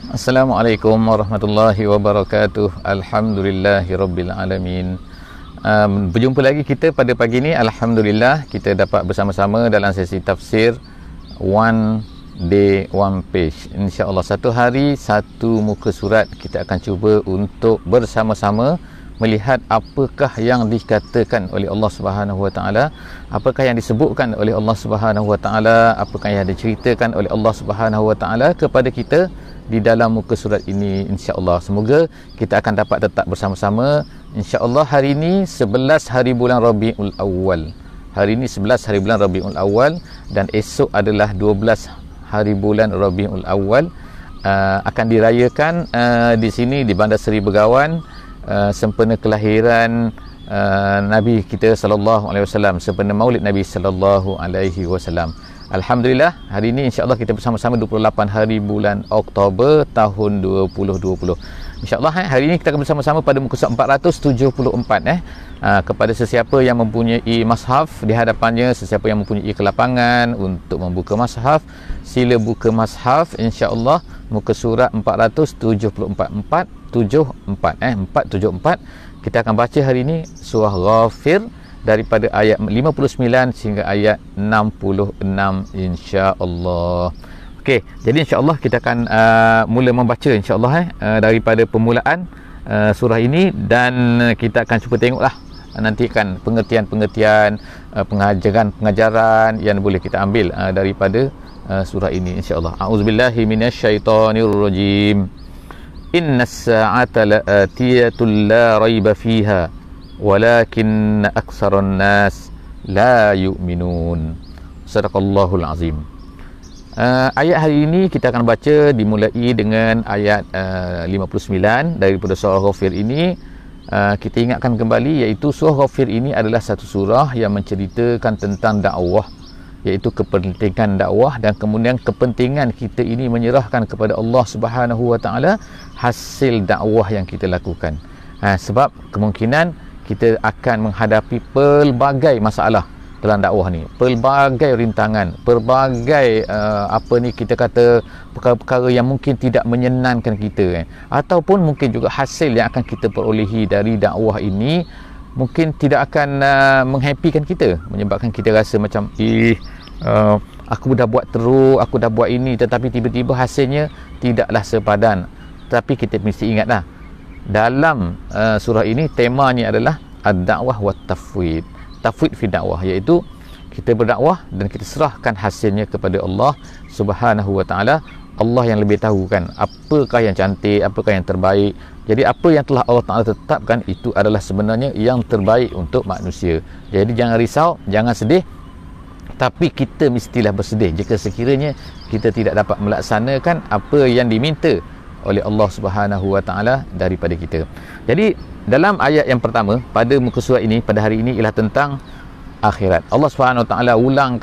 Assalamualaikum warahmatullahi wabarakatuh. Alhamdulillahirabbil alamin. Berjumpa lagi kita pada pagi ni. Alhamdulillah kita dapat bersama-sama dalam sesi tafsir One Day One Page. InsyaAllah satu hari satu muka surat. Kita akan cuba untuk bersama-sama melihat apakah yang dikatakan oleh Allah Subhanahu Wa Taala, apakah yang disebutkan oleh Allah Subhanahu Wa Taala, apakah yang diceritakan oleh Allah Subhanahu Wa Taala kepada kita di dalam muka surat ini, insya-Allah. Semoga kita akan dapat tetap bersama-sama. Insya-Allah hari ini 11 hari bulan Rabiul Awal. Hari ini 11 hari bulan Rabiul Awal dan esok adalah 12 hari bulan Rabiul Awal. Akan dirayakan di sini di Bandar Seri Begawan, sempena kelahiran Nabi kita sallallahu alaihi wasallam, sempena Maulid Nabi sallallahu alaihi wasallam. Alhamdulillah hari ini insya-Allah kita bersama-sama 28 hari bulan Oktober tahun 2020. Insya-Allah hari ini kita akan bersama-sama pada muka surat 474 kepada sesiapa yang mempunyai mushaf di hadapannya, sesiapa yang mempunyai kelapangan untuk membuka mushaf, sila buka mushaf insya-Allah muka surat 474 474. Kita akan baca hari ini surah Ghafir daripada ayat 59 sehingga ayat 66 insya-Allah. Okey, jadi insya-Allah kita akan mula membaca insya-Allah daripada permulaan surah ini, dan kita akan cuba tengoklah nanti kan pengertian-pengertian, pengajaran yang boleh kita ambil daripada surah ini insya-Allah. A'udzubillahi minasyaitonirrajim. Innas sa'ata la'atiyatul la raiba fiha walakinna aktsaran nas la yu'minun. Sadaqallahul azim. Ayat hari ini kita akan baca dimulai dengan ayat 59 daripada surah Ghafir ini. Kita ingatkan kembali, iaitu surah Ghafir ini adalah satu surah yang menceritakan tentang dakwah, iaitu kepentingan dakwah dan kemudian kepentingan kita ini menyerahkan kepada Allah Subhanahu Wa Taala hasil dakwah yang kita lakukan. Sebab kemungkinan kita akan menghadapi pelbagai masalah dalam dakwah ni, pelbagai rintangan, pelbagai kita kata perkara-perkara yang mungkin tidak menyenangkan kita, ataupun mungkin juga hasil yang akan kita perolehi dari dakwah ini mungkin tidak akan menghappykan kita, menyebabkan kita rasa macam aku dah buat teruk, aku dah buat ini, tetapi tiba-tiba hasilnya tidaklah sepadan. Tapi kita mesti ingatlah, dalam surah ini temanya adalah ad-da'wah wa tafwid. Tafwid fi dakwah, iaitu kita berdakwah dan kita serahkan hasilnya kepada Allah Subhanahu Wa Taala. Allah yang lebih tahu kan apakah yang cantik, apakah yang terbaik. Jadi apa yang telah Allah Taala tetapkan itu adalah sebenarnya yang terbaik untuk manusia. Jadi jangan risau, jangan sedih, tapi kita mestilah bersedih jika sekiranya kita tidak dapat melaksanakan apa yang diminta oleh Allah Subhanahu Wa Taala daripada kita. Jadi dalam ayat yang pertama pada muka surat ini pada hari ini ialah tentang akhirat. Allah Subhanahu Wa Taala ulang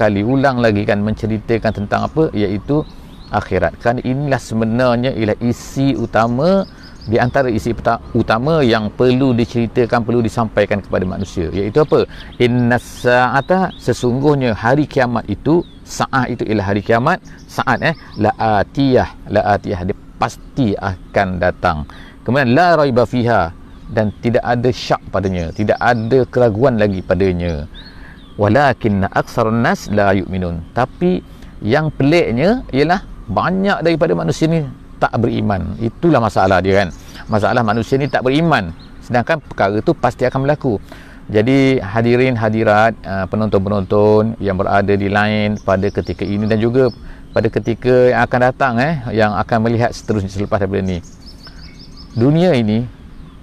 lagi kan menceritakan tentang apa, iaitu akhirat. Kerana inilah sebenarnya ialah isi utama di antara isi utama yang perlu diceritakan, perlu disampaikan kepada manusia, iaitu apa? Innas sa'ata, sesungguhnya hari kiamat itu, sa'ah itu ialah hari kiamat, saat la'atiyah, dia pasti akan datang. Kemudian la raiba fiha, dan tidak ada syak padanya, tidak ada keraguan lagi padanya. Walakinna aktsarun nas la yu'minun, tapi yang peliknya ialah banyak daripada manusia ni tak beriman. Itulah masalah dia kan. Masalah manusia ni tak beriman, sedangkan perkara tu pasti akan berlaku. Jadi hadirin hadirat, penonton-penonton yang berada di line pada ketika ini dan juga pada ketika yang akan datang, yang akan melihat seterusnya selepas daripada ni, dunia ini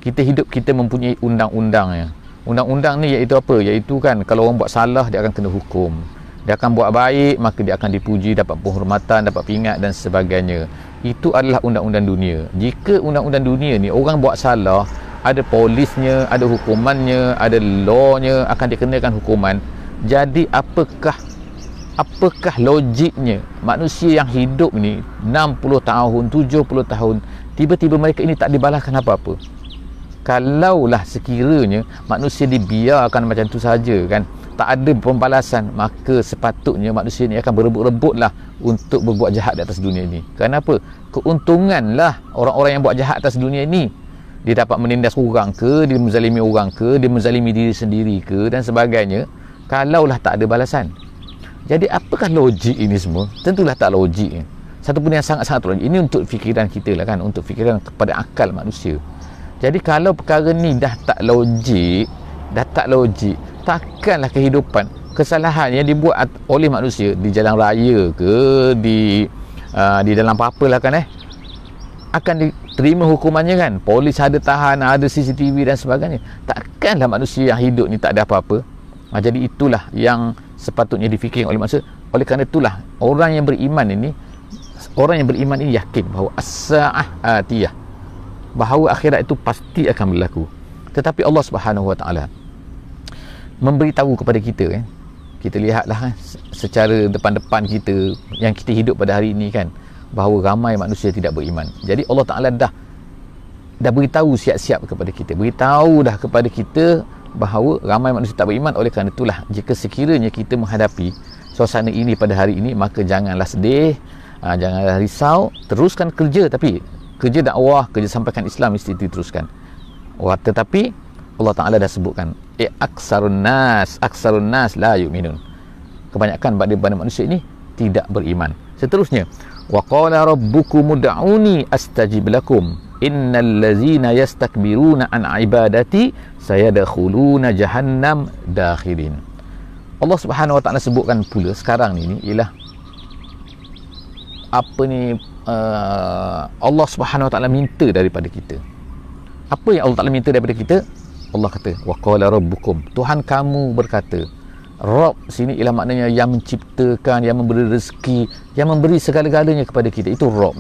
kita hidup, kita mempunyai undang-undangnya. Undang-undang ni iaitu apa? Iaitu kan kalau orang buat salah dia akan kena hukum, dia akan buat baik maka dia akan dipuji, dapat penghormatan, dapat pingat dan sebagainya. Itu adalah undang-undang dunia. Jika undang-undang dunia ni orang buat salah, ada polisnya, ada hukumannya, ada lawnya, akan dikenakan hukuman. Jadi apakah logiknya manusia yang hidup ni 60 tahun, 70 tahun, tiba-tiba mereka ini tak dibalaskan apa-apa? Kalaulah sekiranya manusia dibiarkan macam tu saja kan, tak ada pembalasan, maka sepatutnya manusia ni akan berebut-rebutlah untuk berbuat jahat di atas dunia ini. Kenapa? Keuntunganlah orang-orang yang buat jahat atas dunia ini. Dia dapat menindas orang ke, dia menzalimi orang ke, dia menzalimi diri sendiri ke dan sebagainya, kalaulah tak ada balasan. Jadi apakah logik ini semua? Tentulah tak logik. Satu benda yang sangat-sangat logik. Ini untuk fikiran kita lah kan, untuk fikiran kepada akal manusia. Jadi kalau perkara ni dah tak logik, takkanlah kehidupan, kesalahan yang dibuat oleh manusia di jalan raya ke, di dalam apa-apa lah kan, akan diterima hukumannya kan. Polis ada tahan, ada CCTV dan sebagainya. Takkanlah manusia yang hidup ni tak ada apa-apa. Jadi itulah yang sepatutnya difikirkan oleh manusia. Oleh kerana itulah orang yang beriman ini yakin bahawa as-sa'ah atiyah, bahawa akhirat itu pasti akan berlaku. Tetapi Allah Subhanahu Wa Taala memberitahu kepada kita kan, kita lihatlah kan, secara depan-depan kita yang kita hidup pada hari ini kan, bahawa ramai manusia tidak beriman. Jadi Allah Ta'ala dah beritahu siap-siap kepada kita, beritahu dah kepada kita bahawa ramai manusia tak beriman. Oleh kerana itulah, jika sekiranya kita menghadapi suasana ini pada hari ini, maka janganlah sedih, janganlah risau, teruskan kerja. Tapi kerja dakwah, kerja sampaikan Islam mesti diteruskan. Tetapi Allah Ta'ala dah sebutkan, aksarun nas la yu'minun, kebanyakan pada manusia ini tidak beriman. Seterusnya, wa qala rabbukum ud'uni astajib lakum innal ladzina yastakbiruna an ibadati sayadkhuluna jahannam dakhirin. Allah Subhanahu Wa Taala sebutkan pula sekarang ni ialah Allah Subhanahu Wa Taala minta daripada kita. Apa yang Allah Taala minta daripada kita? Allah kata, wa qala rabbukum, Tuhan kamu berkata. Rabb sini ialah maknanya yang menciptakan, yang memberi rezeki, yang memberi segala-galanya kepada kita. Itu Rabb.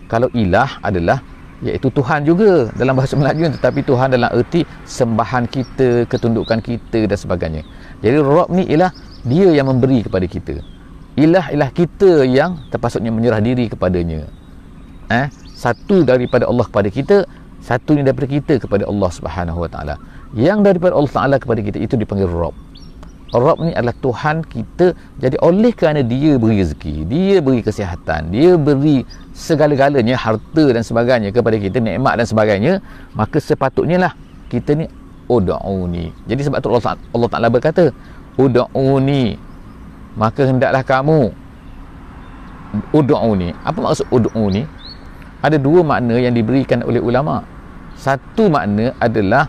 Kalau ilah adalah iaitu Tuhan juga dalam bahasa Melayu, tetapi Tuhan dalam erti sembahan kita, ketundukan kita dan sebagainya. Jadi Rabb ni ialah dia yang memberi kepada kita. Ilah ialah kita yang terpaksa menyerah diri kepadanya. Satu daripada Allah kepada kita, satunya daripada kita kepada Allah Subhanahu Wa Taala. Yang daripada Allah Taala kepada kita itu dipanggil Rabb. Rabb ni adalah Tuhan kita. Jadi oleh kerana dia beri rezeki, dia beri kesihatan, dia beri segala-galanya, harta dan sebagainya kepada kita, nikmat dan sebagainya, maka sepatutnya lah kita ni ud'uni. Jadi sebab tu Allah Ta'ala berkata, ud'uni, maka hendaklah kamu ud'uni. Apa maksud ud'uni? Ada dua makna yang diberikan oleh ulama. Satu makna adalah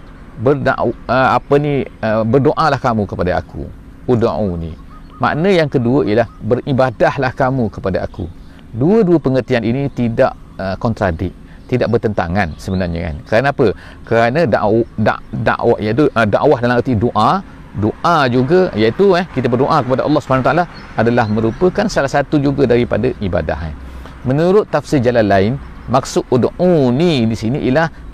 berdoalah kamu kepada aku, ud'uni. Makna yang kedua ialah beribadahlah kamu kepada aku. Dua-dua pengertian ini tidak kontradik, tidak bertentangan sebenarnya kan. Kerana apa? Kerana dakwah iaitu dakwah dalam arti doa juga, iaitu kita berdoa kepada Allah Subhanahu Taala adalah merupakan salah satu juga daripada ibadah. Menurut tafsir Jalalain, maksud ud'uni di sini ialah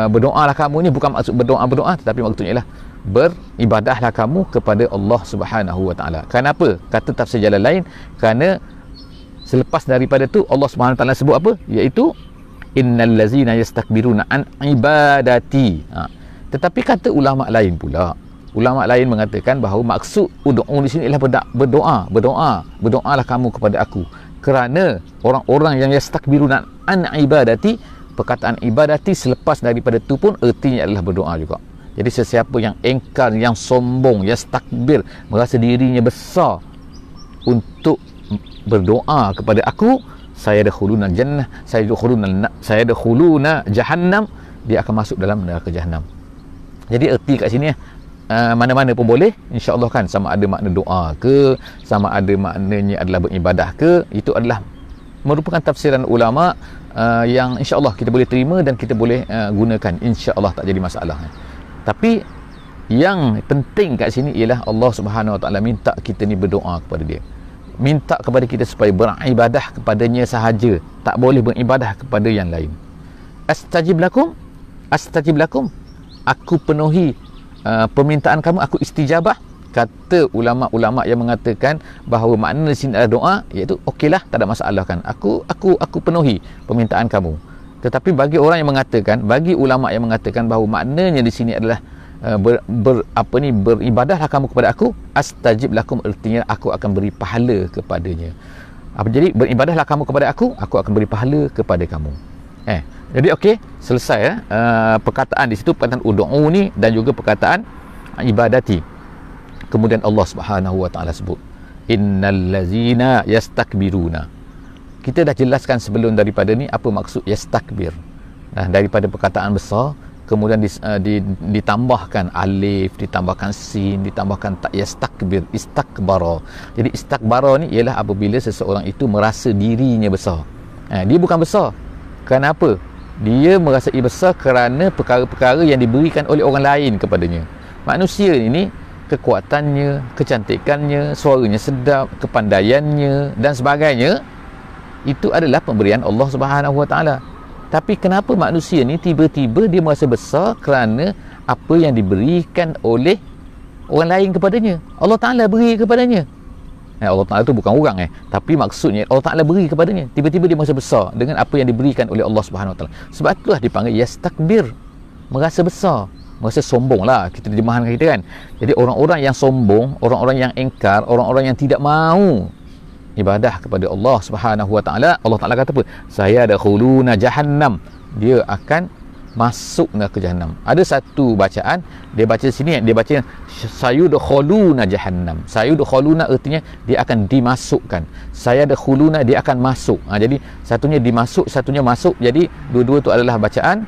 berdoalah kamu ni bukan maksud berdoa, tetapi maksudnya ialah beribadahlah kamu kepada Allah Subhanahu Wa Taala. Kenapa? Kata tafsir Jalalain, kerana selepas daripada tu Allah Subhanahu Wa Taala sebut apa? Iaitu innal ladzina yastakbiruna an ibadati. Tetapi kata ulama lain pula, ulama lain mengatakan bahawa maksud ud'u di sini ialah berdoalah kamu kepada aku. Kerana orang-orang yang yastakbiruna an ibadati, perkataan ibadati selepas daripada tu pun ertinya adalah berdoa juga. Jadi sesiapa yang engkar, yang sombong, yang takbir, merasa dirinya besar untuk berdoa kepada aku, saya dakhuluna jannah, saya dakhuluna jahannam, dia akan masuk dalam neraka jahannam. Jadi erti kat sini mana-mana pun boleh, insya-Allah kan, sama ada makna doa ke, sama ada maknanya adalah beribadah ke, itu adalah merupakan tafsiran ulama yang insya-Allah kita boleh terima dan kita boleh gunakan, insya-Allah tak jadi masalah. Tapi yang penting kat sini ialah Allah Subhanahu Wa Taala minta kita ni berdoa kepada dia, minta kepada kita supaya beribadah kepadanya sahaja, tak boleh beribadah kepada yang lain. Astajib lakum, aku penuhi permintaan kamu, aku istijabah. Kata ulama-ulama yang mengatakan bahawa makna di sini adalah doa, iaitu okeylah, tak ada masalah kan, aku penuhi permintaan kamu. Tetapi bagi orang yang mengatakan, bagi ulama yang mengatakan bahawa maknanya di sini adalah beribadahlah kamu kepada aku, astajib lakum, artinya aku akan beri pahala kepadanya. Jadi beribadahlah kamu kepada aku akan beri pahala kepada kamu. Jadi okey, selesai perkataan di situ, perkataan ud'u ni dan juga perkataan ibadati. Kemudian Allah Subhanahu wa taala sebut innal ladzina yastakbiruna. Kita dah jelaskan sebelum daripada ni apa maksud yastakbir. Daripada perkataan besar, kemudian ditambahkan alif, ditambahkan sin, ditambahkan tak, yastakbir, istakbara. Jadi istakbara ni ialah apabila seseorang itu merasa dirinya besar. Dia bukan besar. Kenapa? Dia merasai besar kerana perkara-perkara yang diberikan oleh orang lain kepadanya. Manusia ini, kekuatannya, kecantikannya, suaranya sedap, kepandaiannya dan sebagainya, itu adalah pemberian Allah Subhanahu wa taala. Tapi kenapa manusia ni tiba-tiba dia merasa besar kerana apa yang diberikan oleh orang lain kepadanya? Allah Taala beri kepadanya. Allah Taala tu bukan orang tapi maksudnya Allah Taala beri kepadanya. Tiba-tiba dia merasa besar dengan apa yang diberikan oleh Allah Subhanahu wa taala. Sebab itulah dipanggil yastakbir, merasa besar, merasa sombong lah, kita terjemahan kita kan. Jadi orang-orang yang sombong, orang-orang yang engkar, orang-orang yang tidak mahu ibadah kepada Allah Subhanahu wa taala, Allah Taala kata apa? Saya ada khuluna jahannam, dia akan masuk ke jahannam. Ada satu bacaan dia baca sini, dia baca sayudkhuluna jahannam. Sayudkhuluna artinya dia akan dimasukkan, saya ada khuluna dia akan masuk. Jadi satunya dimasuk, satunya masuk. Jadi dua-dua tu adalah bacaan,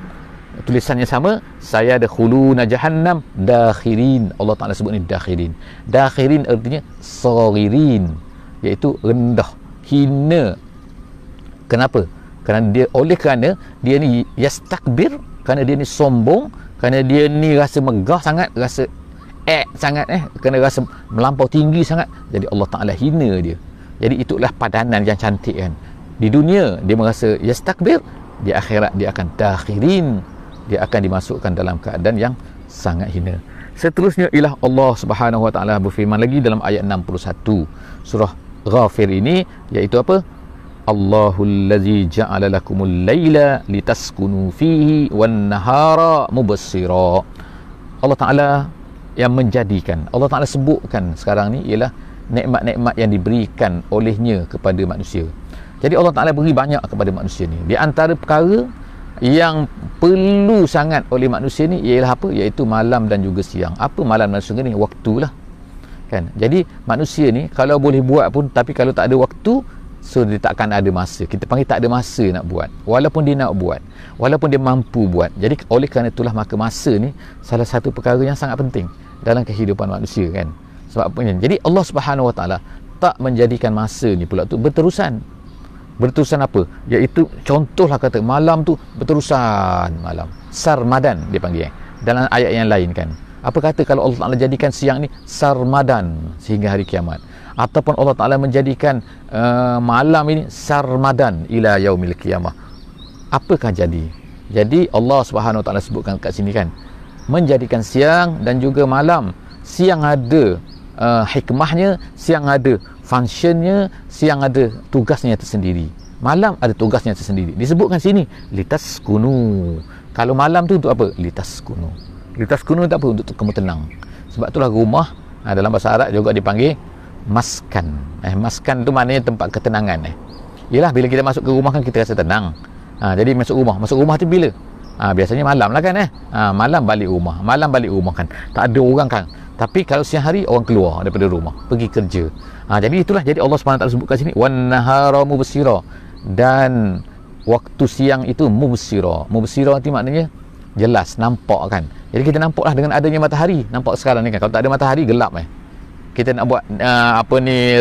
tulisannya sama. Saya ada khuluna jahannam dakhirin. Allah Taala sebut ni dakhirin. Dakhirin artinya saghirin, iaitu rendah, hina. Kenapa? Kerana dia ni yastakbir, kerana dia ni sombong, kerana dia ni rasa megah sangat, rasa sangat kerana rasa melampau tinggi sangat. Jadi Allah Taala hina dia. Jadi itulah padanan yang cantik kan. Di dunia dia merasa yastakbir, di akhirat dia akan dakhirin, dia akan dimasukkan dalam keadaan yang sangat hina. Seterusnya ialah Allah Subhanahu wa taala berfirman lagi dalam ayat 61 surah Ghafir ini, iaitu apa? Allahul ladzi ja'ala lakumul laila litaskunu fihi wan nahara mubsira. Allah Taala yang menjadikan, Allah Taala sebutkan sekarang ni ialah nikmat-nikmat yang diberikan olehnya kepada manusia. Jadi Allah Taala beri banyak kepada manusia ni. Di antara perkara yang perlu sangat oleh manusia ni ialah apa? Iaitu malam dan juga siang. Apa malam dan siang ni? Waktulah. Kan? Jadi manusia ni kalau boleh buat pun, tapi kalau tak ada waktu, so dia tak akan ada masa. Kita panggil tak ada masa nak buat. Walaupun dia nak buat, walaupun dia mampu buat. Jadi oleh kerana itulah maka masa ni salah satu perkara yang sangat penting dalam kehidupan manusia kan. Sebab apa? Jadi Allah Subhanahu wa taala tak menjadikan masa ni pula tu berterusan. Berterusan apa? Iaitu contohlah kata malam tu berterusan malam. Sarmadan dia panggil dalam ayat yang lain kan. Apa kata kalau Allah Ta'ala jadikan siang ni sarmadan sehingga hari kiamat, ataupun Allah Ta'ala menjadikan malam ini sarmadan ila yaumil qiyamah, apakah jadi? Jadi Allah Subhanahu Wa Ta'ala sebutkan kat sini kan, menjadikan siang dan juga malam. Siang ada hikmahnya, siang ada functionnya, siang ada tugasnya tersendiri, malam ada tugasnya tersendiri. Disebutkan sini litaskunu. Kalau malam tu untuk apa? Litaskunu. Litaskunu tak apa? Untuk kamu tenang. Sebab itulah rumah dalam bahasa Arab juga dipanggil maskan. Maskan tu maknanya tempat ketenangan. Yalah, bila kita masuk ke rumah kan kita rasa tenang. Jadi masuk rumah tu bila? Biasanya malam lah kan. Malam balik rumah. Malam balik rumah kan tak ada orang kan. Tapi kalau siang hari orang keluar daripada rumah pergi kerja. Jadi itulah, jadi Allah SWT sebutkan sini wan nahara mubsira, dan waktu siang itu mubsira. Mubsira itu maknanya jelas, nampak kan. Jadi kita nampaklah dengan adanya matahari. Nampak sekarang ni kan, kalau tak ada matahari gelap kita nak buat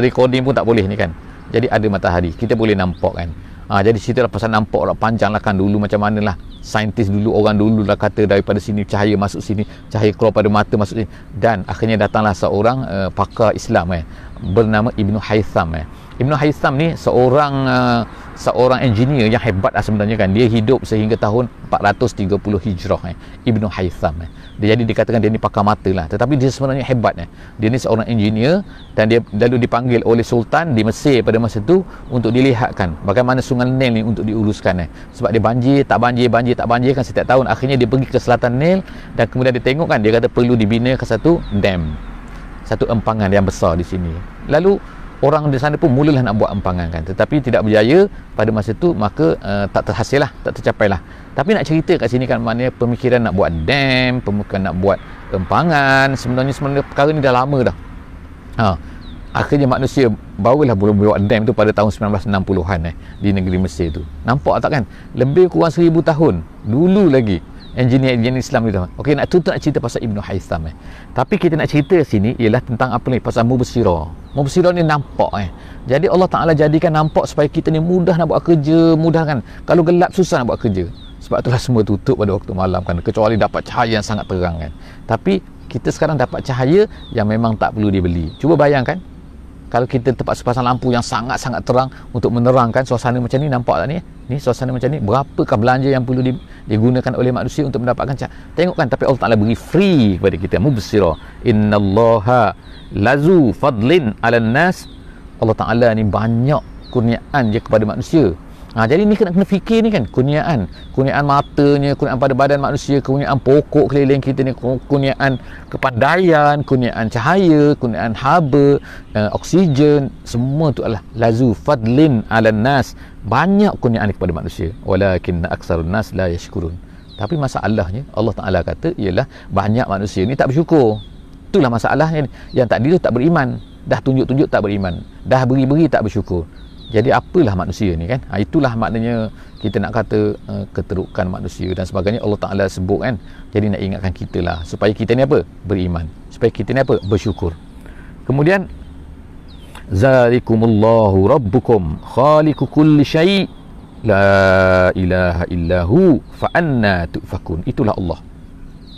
recording pun tak boleh ni kan. Jadi ada matahari kita boleh nampak kan. Jadi cerita lah pasal nampak lah, panjang lah kan. Dulu macam mana lah saintis dulu, orang dulu lah kata daripada sini cahaya masuk sini, cahaya keluar pada mata masuk sini. Dan akhirnya datanglah seorang pakar Islam bernama Ibnu Haytham. Ibnu Haytham ni seorang seorang engineer yang hebat sebenarnya kan. Dia hidup sehingga tahun 430 Hijrah Ibnu Haytham dia, jadi dikatakan dia ni pakar mata lah, tetapi dia sebenarnya hebat dia ni seorang engineer, dan dia lalu dipanggil oleh Sultan di Mesir pada masa tu untuk dilihatkan bagaimana Sungai Nil ni untuk diuruskan sebab dia banjir tak banjir kan setiap tahun. Akhirnya dia pergi ke selatan Nil dan kemudian dia tengok kan, dia kata perlu dibinakan satu dam, satu empangan yang besar di sini. Lalu orang di sana pun mulalah nak buat empangan kan, tetapi tidak berjaya pada masa tu, maka tak terhasil lah, tak tercapai lah. Tapi nak cerita kat sini kan, maknanya pemikiran nak buat dam, pemikiran nak buat empangan, sebenarnya perkara ni dah lama dah. Akhirnya manusia barulah boleh buat dam tu pada tahun 1960-an di negeri Mesir tu. Nampak tak kan, lebih kurang 1000 tahun dulu lagi engineer Islam itu. Okey, nak cerita pasal Ibnu Haytham tapi kita nak cerita sini ialah tentang apa ni, pasal mubsirah. Mubsirah ni nampak jadi Allah Ta'ala jadikan nampak supaya kita ni mudah nak buat kerja, mudah kan. Kalau gelap susah nak buat kerja, sebab itulah semua tutup pada waktu malam kan, kecuali dapat cahaya yang sangat terang kan. Tapi kita sekarang dapat cahaya yang memang tak perlu dibeli. Cuba bayangkan kalau kita terpaksa pasang lampu yang sangat-sangat terang untuk menerangkan suasana macam ni, nampak tak ni? Ni suasana macam ni, berapakah belanja yang perlu digunakan oleh manusia untuk mendapatkan cahaya? Tengok kan, tapi Allah Ta'ala beri free kepada kita. Mubsirah. Innallaha lazu fadlin 'alan nas. Allah Ta'ala ni banyak kurniaan je kepada manusia. Jadi ni kena fikir ni kan, kurniaan matanya, kurniaan pada badan manusia, kurniaan pokok keliling kita ni, kurniaan kepandaian, kurniaan cahaya, kurniaan haba, oksigen, semua tu adalah lazu fadlin 'alan nas, banyak kurniaan kepada manusia. Walakin aktsarun nas la yashkurun. Tapi masalahnya Allah Ta'ala kata ialah banyak manusia ni tak bersyukur. Itulah masalahnya, yang tadi tu tak beriman, dah tunjuk-tunjuk tak beriman, dah beri-beri tak bersyukur. Jadi apalah manusia ni kan, itulah maknanya kita nak kata keterukan manusia dan sebagainya Allah Ta'ala sebut kan. Jadi nak ingatkan kita lah supaya kita ni apa, beriman, supaya kita ni apa, bersyukur. Kemudian zalikumullahu rabbukum khaliqu kulli syai' la ilaha illahu fa anna tufakun. Itulah Allah,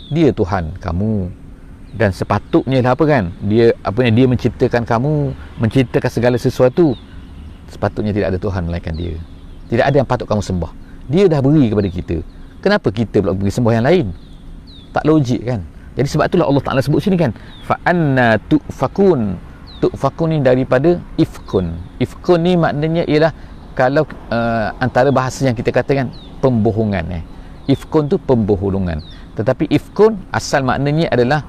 dia Tuhan kamu, dan sepatutnya lah apa kan, dia menciptakan kamu, menciptakan segala sesuatu. Sepatutnya tidak ada Tuhan melainkan dia, tidak ada yang patut kamu sembah. Dia dah beri kepada kita, kenapa kita pula pergi sembah yang lain? Tak logik kan. Jadi sebab itulah Allah Ta'ala sebut sini kan, fa anna tufakun. Tufakun ni daripada ifkun. Ifkun ni maknanya ialah kalau antara bahasa yang kita katakan pembohongan. Ifkun tu pembohongan, tetapi ifkun asal maknanya adalah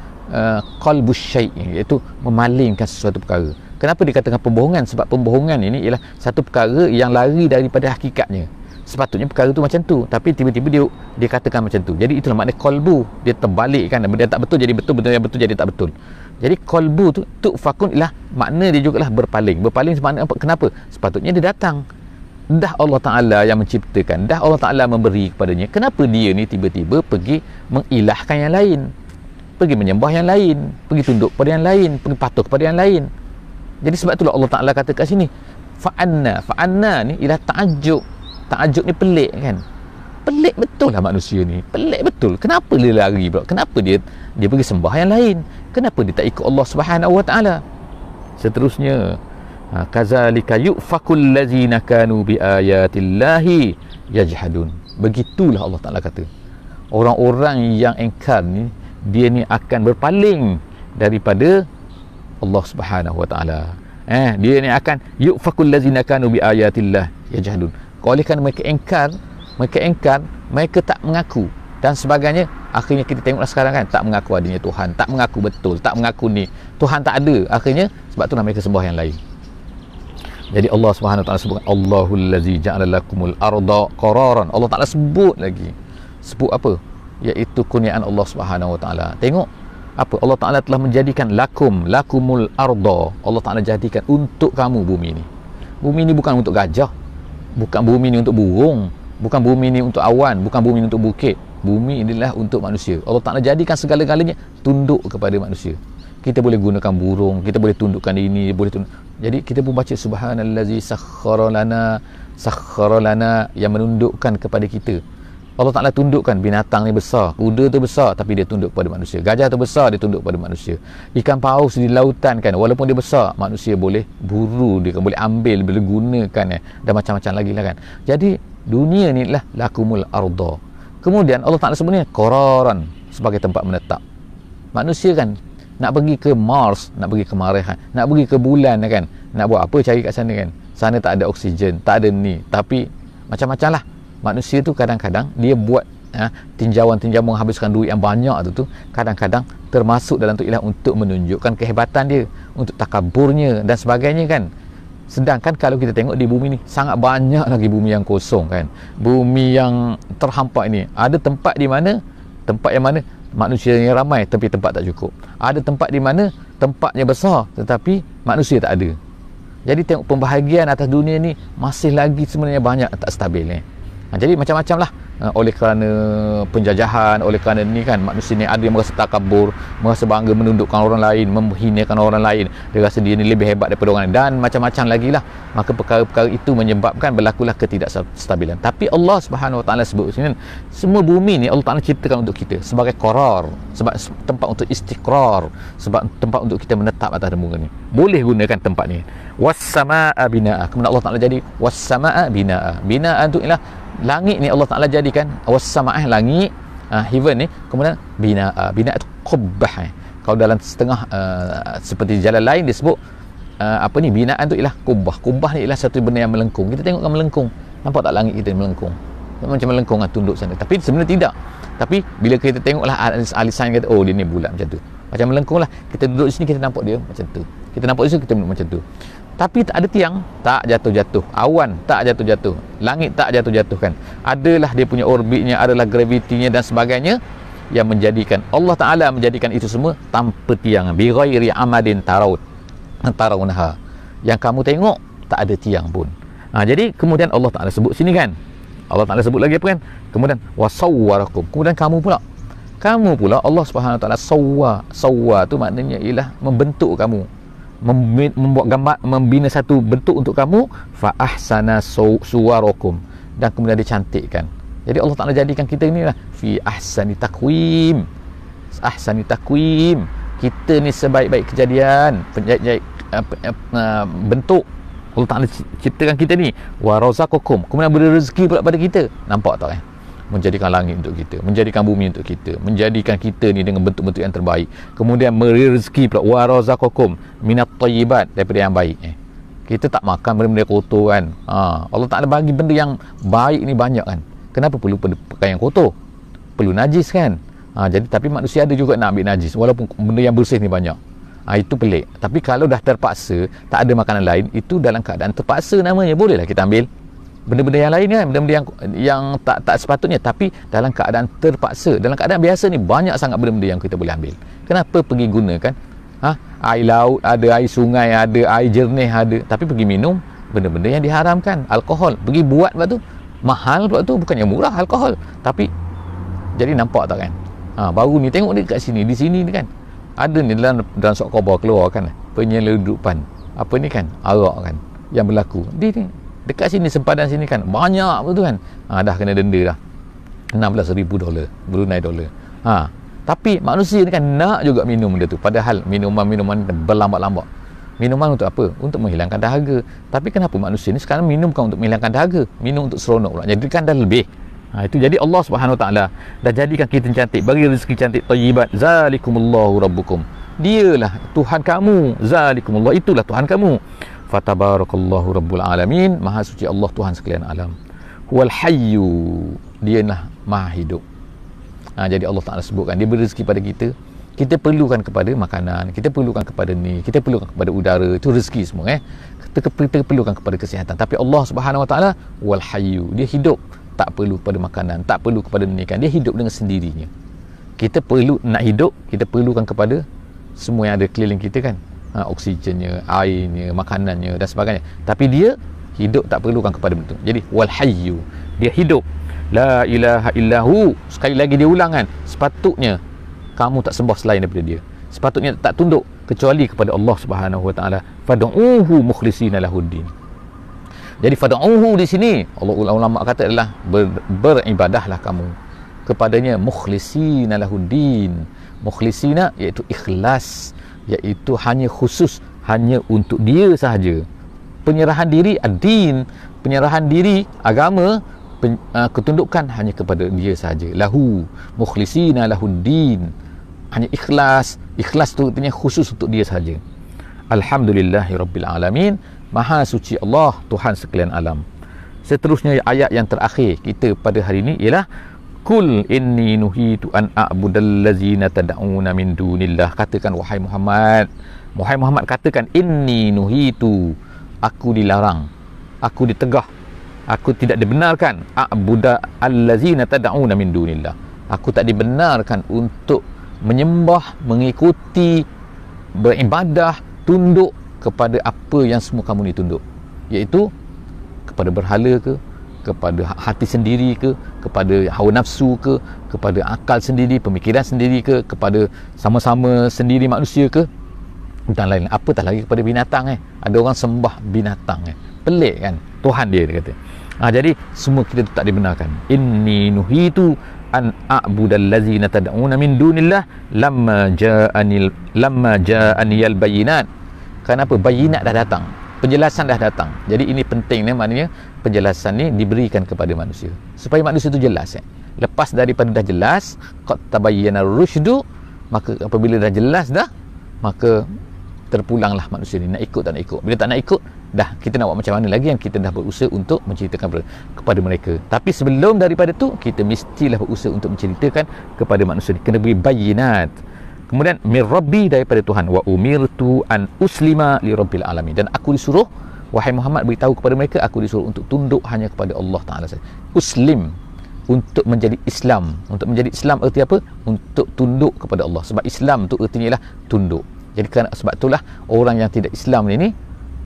qalbus syai', iaitu memalingkan sesuatu perkara. Kenapa dikatakan pembohongan? Sebab pembohongan ini ialah satu perkara yang lari daripada hakikatnya. Sepatutnya perkara tu macam tu, tapi tiba-tiba dia katakan macam tu. Jadi itulah makna qalbu, dia terbalik kan, benda tak betul jadi betul, benda yang betul jadi tak betul. Jadi qalbu tu fakun ialah makna dia jugalah berpaling. Berpaling makna apa? Kenapa? Sepatutnya dia datang, dah Allah Ta'ala yang menciptakan, dah Allah Ta'ala memberi kepadanya. Kenapa dia ni tiba-tiba pergi mengilahkan yang lain, pergi menyembah yang lain, pergi tunduk pada yang lain, pergi patuh kepada yang lain? Jadi sebab itulah Allah Ta'ala kata kat sini fa'anna ni ialah ta'ajub ni pelik kan, pelik betul lah manusia ni, pelik betul. Kenapa dia lari pula, kenapa dia pergi sembah yang lain, kenapa dia tak ikut Allah Subhanahu Wa Ta'ala? Seterusnya kazalika yufakul ladzina kanu bi ayatillahi yajhadun. Begitulah Allah Ta'ala kata, orang-orang yang engkar ni, dia ni akan berpaling daripada Allah Subhanahu Wa Ta'ala. Dia ni akan yufakul ladzina kanu bi ayatillah yajhadun. Oleh kerana mereka engkar, mereka tak mengaku dan sebagainya. Akhirnya kita tengoklah sekarang kan, tak mengaku adanya Tuhan, tak mengaku betul, tak mengaku ni Tuhan tak ada. Akhirnya sebab itulah mereka sembah yang lain. Jadi Allah Subhanahu Wa Ta'ala sebut Allahul ladzi ja'ala lakumul arda qararan. Allah Ta'ala sebut lagi, sebut apa? Iaitu kurniaan Allah Subhanahu Wa Ta'ala. Tengok apa Allah Ta'ala telah menjadikan lakumul arda. Allah Ta'ala jadikan untuk kamu bumi ni. Bumi ni bukan untuk gajah, bukan bumi ni untuk burung, bukan bumi ni untuk awan, bukan bumi ni untuk bukit. Bumi inilah untuk manusia. Allah Ta'ala jadikan segala-galanya tunduk kepada manusia. Kita boleh gunakan burung, kita boleh tundukkan ini, boleh tunduk. Jadi kita pun baca subhanallazi sakhkhara lana, yang menundukkan kepada kita Allah Ta'ala tundukkan binatang ni besar, kuda tu besar tapi dia tunduk kepada manusia, gajah tu besar dia tunduk kepada manusia, ikan paus di lautan kan, walaupun dia besar manusia boleh buru dia, boleh ambil, boleh gunakan dan macam-macam lagi lah kan. Jadi dunia ni lah lakumul arda. Kemudian Allah Ta'ala sebutnya qararan, sebagai tempat menetap. Manusia kan nak pergi ke Mars, nak pergi ke Marikh, nak pergi ke bulan kan, nak buat apa cari kat sana kan, sana tak ada oksigen, tak ada ni, tapi macam-macam lah. Manusia tu kadang-kadang dia buat tinjauan-tinjauan menghabiskan duit yang banyak tu kadang-kadang termasuk dalam tu ialah untuk menunjukkan kehebatan dia, untuk takaburnya dan sebagainya kan. Sedangkan kalau kita tengok di bumi ni sangat banyak lagi bumi yang kosong kan, bumi yang terhampak ini. Ada tempat di mana, tempat yang mana manusia yang ramai tapi tempat tak cukup. Ada tempat di mana tempatnya besar tetapi manusia tak ada. Jadi tengok pembahagian atas dunia ni masih lagi sebenarnya banyak tak stabil ni. Jadi macam-macam lah, oleh kerana penjajahan, oleh kerana ni kan manusia ni ada yang merasa takabur, merasa bangga menundukkan orang lain, menghinakan orang lain, dia rasa dia ni lebih hebat daripada orang lain dan macam-macam lagi lah. Maka perkara-perkara itu menyebabkan berlakulah ketidakstabilan. Tapi Allah Subhanahu Wa Taala sebut sini, semua bumi ni Allah Taala ciptakan untuk kita sebagai qarar, sebab tempat untuk istiqrar, sebab tempat untuk kita menetap atas muka ni. Boleh gunakan tempat ni. Was-samaa binaa. Kemudian Allah Taala jadi was-samaa binaa. Binaa tu ialah langit ni Allah Ta'ala jadikan was-sama'ah, langit, heaven ni, kemudian binaa. Binaa itu qubbah. Kalau dalam setengah seperti jalan lain disebut apa ni, binaan tu ialah qubbah. Qubbah ni ialah satu benda yang melengkung. Kita tengok kan melengkung, nampak tak langit kita melengkung, macam melengkung kan, tunduk sana, tapi sebenarnya tidak. Tapi bila kita tengoklah ahli sains kata oh dia ni bulat macam tu, macam melengkung lah. Kita duduk di sini kita nampak dia macam tu, kita nampak di sini kita macam tu. Tapi tak ada tiang, tak jatuh-jatuh. Awan tak jatuh-jatuh. Langit tak jatuh-jatuh kan. Adalah dia punya orbitnya, adalah gravitinya dan sebagainya yang menjadikan Allah Ta'ala menjadikan itu semua tanpa tiang. Bi ghairi amadin tarawunha. Yang kamu tengok tak ada tiang pun. Jadi kemudian Allah Ta'ala sebut sini kan. Allah Ta'ala sebut lagi apa kan? Kemudian wasawwarakum. Kemudian kamu pula Allah Subhanahu Wa Ta'ala sawwa tu maknanya ialah membentuk kamu, membuat gambar, membina satu bentuk untuk kamu. Fa ahsana suwarakum, dan kemudian dicantikkan. Jadi Allah Ta'ala jadikan kita ni lah fi ahsani takwim. Ahsani takwim, kita ni sebaik-baik kejadian, bentuk. Allah Ta'ala ciptakan kita ni. Wa razaqakum, kemudian beri rezeki pula pada kita. Nampak tak kan? Menjadikan langit untuk kita, menjadikan bumi untuk kita, menjadikan kita ni dengan bentuk-bentuk yang terbaik. Kemudian beri rezeki pula, wa razaqakum minat thayyibat, daripada yang baik. Kita tak makan benda-benda kotor kan. Allah Ta'ala bagi benda yang baik ni banyak kan. Kenapa perlu pakai yang kotor? Perlu najis kan. Jadi tapi manusia ada juga nak ambil najis walaupun benda yang bersih ni banyak. Itu pelik. Tapi kalau dah terpaksa, tak ada makanan lain, itu dalam keadaan terpaksa namanya, bolehlah kita ambil benda-benda yang lain kan, benda-benda yang tak sepatutnya. Tapi dalam keadaan terpaksa, dalam keadaan biasa ni banyak sangat benda-benda yang kita boleh ambil. Kenapa pergi gunakan air laut, ada air sungai, ada air jernih, ada, tapi pergi minum benda-benda yang diharamkan, alkohol, pergi buat pula tu mahal pula tu, bukannya murah alkohol. Tapi jadi nampak tak kan, baru ni tengok ni kat sini, di sini ni kan ada ni dalam surat khabar keluar kan, penyelundupan apa ni kan, arak kan yang berlaku di ni dekat sini, sempadan sini kan, banyak betul kan. Dah kena denda dah $16,000 Brunei dolar. Tapi manusia ni kan nak juga minum benda tu, padahal minuman berlambak-lambak. Minuman untuk apa? Untuk menghilangkan dahaga. Tapi kenapa manusia ni sekarang minum kan untuk menghilangkan dahaga, minum untuk seronok pula, jadi kan dah lebih. Itu jadi Allah Subhanahu Wa Taala dah jadikan kita cantik, bagi rezeki cantik, thayyibat. Zalikumullahu rabbukum, dialah Tuhan kamu. Zalikumullah, itulah Tuhan kamu. Fatabarakallahu rabbul alamin, maha suci Allah Tuhan sekalian alam. Huwal hayyu, dialah maha hidup. Jadi Allah Ta'ala sebutkan dia beri rezeki pada kita. Kita perlukan kepada makanan, kita perlukan kepada ni, kita perlukan kepada udara, itu rezeki semua kita perlukan kepada kesihatan. Tapi Allah Subhanahu Wa Taala wal hayyu, dia hidup, tak perlu kepada makanan, tak perlu kepada ni kan, dia hidup dengan sendirinya. Kita perlu nak hidup, kita perlukan kepada semua yang ada keliling kita kan, oksigennya, airnya, makanannya dan sebagainya. Tapi dia hidup tak perlukan kepada bentuk. Jadi wal hayyu, dia hidup. La ilaha illahu, sekali lagi dia ulang kan, sepatutnya kamu tak sembah selain daripada dia, sepatutnya tak tunduk kecuali kepada Allah Subhanahu Wa Taala. Fad'uhu mukhlishina lahuddin. Jadi fad'uhu di sini Allah ulama kata adalah beribadahlah kamu kepadanya mukhlisina lahuddin. Mukhlisina iaitu ikhlas, iaitu hanya khusus, hanya untuk dia sahaja. Penyerahan diri ad-din, penyerahan diri agama, ketundukan hanya kepada dia sahaja. Lahu mukhlisina lahuddin, hanya ikhlas. Ikhlas tu artinya khusus untuk dia sahaja. Alhamdulillahirabbil alamin. Maha suci Allah, Tuhan sekalian alam. Seterusnya ayat yang terakhir kita pada hari ini ialah Kul inni nuhitu an a'budal ladzina tad'una min dunillah. Katakan wahai Muhammad. Wahai Muhammad katakan inni nuhitu. Aku dilarang, aku ditegah, aku tidak dibenarkan a'buda allazina tad'una min dunillah. Aku tak dibenarkan untuk menyembah, mengikuti, beribadah, tunduk kepada apa yang semua kamu ni tunduk, iaitu kepada berhala ke, kepada hati sendiri ke, kepada hawa nafsu ke, kepada akal sendiri, pemikiran sendiri ke, kepada sama-sama sendiri manusia ke, dan lain-lain. Apatah lagi kepada binatang. Ada orang sembah binatang. Pelik kan, Tuhan dia kata. Jadi semua kita tak dibenarkan. Inni nuhitu an a'budal ladzina tad'una min dunillah lamma ja'aniyal bayinat. Kenapa? Bayinat dah datang, penjelasan dah datang. Jadi ini penting ni, maknanya penjelasan ni diberikan kepada manusia supaya manusia tu jelas. Lepas daripada dah jelas, qad tabayyana rusydu, maka apabila dah jelas dah, maka terpulanglah manusia ni nak ikut tak nak ikut. Bila tak nak ikut, dah kita nak buat macam mana lagi, yang kita dah berusaha untuk menceritakan kepada mereka. Tapi sebelum daripada tu, kita mestilah berusaha untuk menceritakan kepada manusia ni. Kena beri bayinat. Kemudian mir rabbi, daripada Tuhan, wa umirtu an uslima li rabbil alamin. Dan aku disuruh, wahai Muhammad, beritahu kepada mereka, aku disuruh untuk tunduk hanya kepada Allah Taala saja. Uslim, untuk menjadi Islam. Untuk menjadi Islam erti apa? Untuk tunduk kepada Allah. Sebab Islam tu ertinya ialah tunduk. Jadi sebab itulah orang yang tidak Islam ni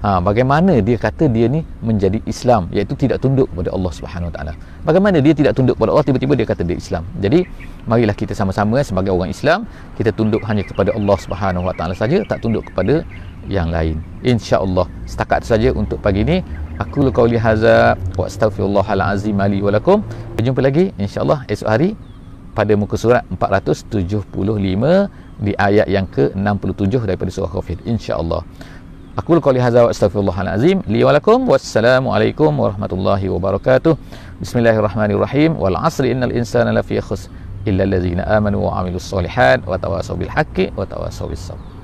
bagaimana dia kata dia ni menjadi Islam, iaitu tidak tunduk kepada Allah Subhanahu Wa Taala. Bagaimana dia tidak tunduk kepada Allah, tiba-tiba dia kata dia Islam. Jadi marilah kita sama-sama sebagai orang Islam, kita tunduk hanya kepada Allah Subhanahu Wa Taala saja, tak tunduk kepada yang lain. Insya-Allah. Setakat saja untuk pagi ini. Aku qauli hadza wa astaghfirullahal azim li wa lakum. Berjumpa lagi insya-Allah esok hari pada muka surat 475 di ayat yang ke-67 daripada surah Ghafir, insya-Allah. Aku qauli hadza wa astaghfirullahal azim li wa lakum. Wassalamualaikum warahmatullahi wabarakatuh. Bismillahirrahmanirrahim. Wal 'asri innal insana lafi khusr illa allazina amanu wa 'amilus solihat wa tawassaw bil haqqi wa tawassaw bis sabr.